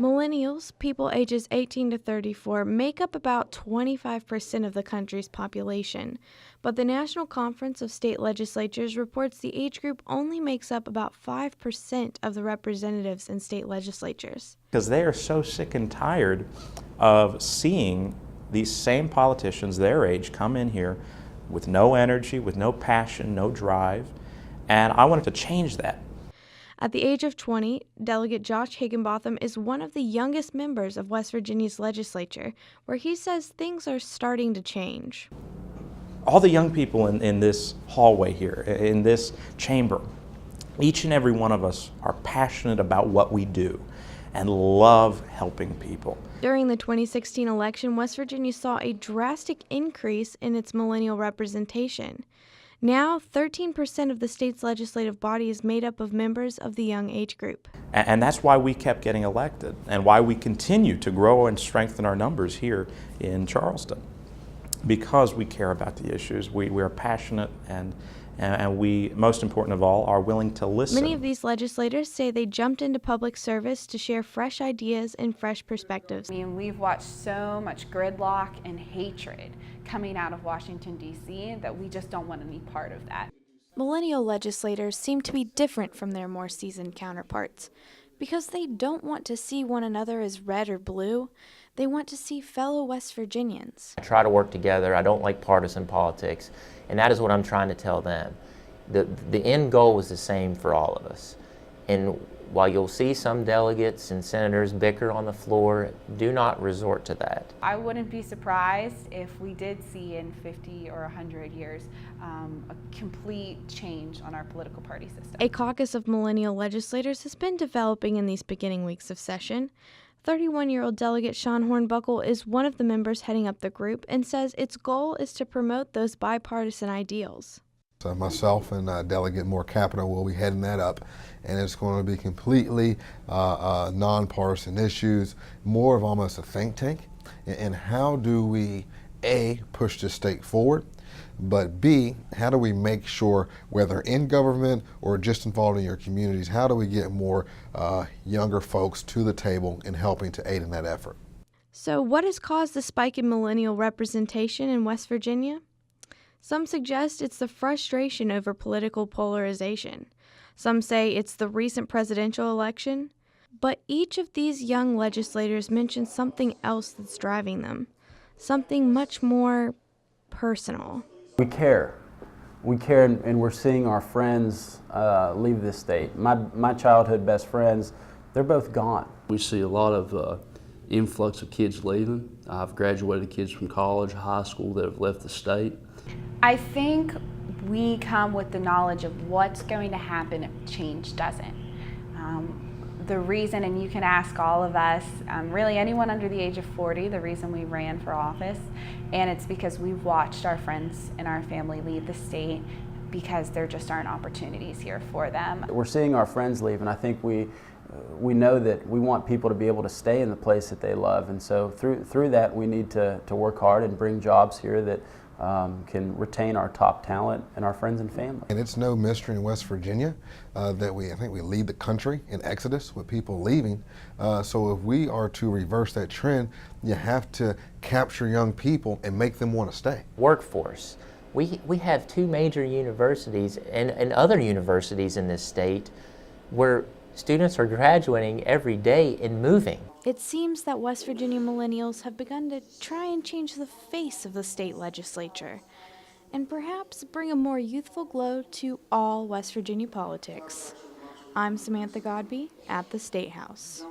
Millennials, people ages 18 to 34, make up about 25% of the country's population, but the National Conference of State Legislatures reports the age group only makes up about 5% of the representatives in state legislatures. Because they are so sick and tired of seeing these same politicians their age come in here with no energy, with no passion, no drive, and I wanted to change that. At the age of 20, Delegate Josh Higginbotham is one of the youngest members of West Virginia's legislature, where he says things are starting to change. All the young people in this hallway here, in this chamber, each and every one of us are passionate about what we do and love helping people. During the 2016 election, West Virginia saw a drastic increase in its millennial representation. Now, 13% of the state's legislative body is made up of members of the young age group. And that's why we kept getting elected and why we continue to grow and strengthen our numbers here in Charleston. Because we care about the issues, we are passionate and we, most important of all, are willing to listen. Many of these legislators say they jumped into public service to share fresh ideas and fresh perspectives. I mean, we've watched so much gridlock and hatred coming out of Washington, D.C. that we just don't want any part of that. Millennial legislators seem to be different from their more seasoned counterparts. Because they don't want to see one another as red or blue, they want to see fellow West Virginians. I try to work together. I don't like partisan politics, and that is what I'm trying to tell them. The end goal is the same for all of us. And while you'll see some delegates and senators bicker on the floor, do not resort to that. I wouldn't be surprised if we did see in 50 or 100 years a complete change on our political party system. A caucus of millennial legislators has been developing in these beginning weeks of session. 31-year-old Delegate Sean Hornbuckle is one of the members heading up the group and says its goal is to promote those bipartisan ideals. So myself and Delegate Moore Capito will be heading that up, and it's going to be completely nonpartisan issues, more of almost a think tank. And how do we, A, push the state forward, but B, how do we make sure, whether in government or just involved in your communities, how do we get more younger folks to the table and helping to aid in that effort? So what has caused the spike in millennial representation in West Virginia? Some suggest it's the frustration over political polarization. Some say it's the recent presidential election. But each of these young legislators mentions something else that's driving them, something much more personal. We care. We care, and we're seeing our friends leave this state. My childhood best friends, they're both gone. We see a lot of influx of kids leaving. I've graduated kids from college, high school that have left the state. I think we come with the knowledge of what's going to happen if change doesn't. The reason, and you can ask all of us, really anyone under the age of 40, the reason we ran for office, and it's because we've watched our friends and our family leave the state because there just aren't opportunities here for them. We're seeing our friends leave, and I think we know that we want people to be able to stay in the place that they love, and so through that we need to work hard and bring jobs here that can retain our top talent and our friends and family. And it's no mystery in West Virginia that I think we lead the country in exodus with people leaving. So if we are to reverse that trend, you have to capture young people and make them want to stay. Workforce. We have two major universities and other universities in this state where students are graduating every day and moving. It seems that West Virginia millennials have begun to try and change the face of the state legislature, and perhaps bring a more youthful glow to all West Virginia politics. I'm Samantha Godby at the State House.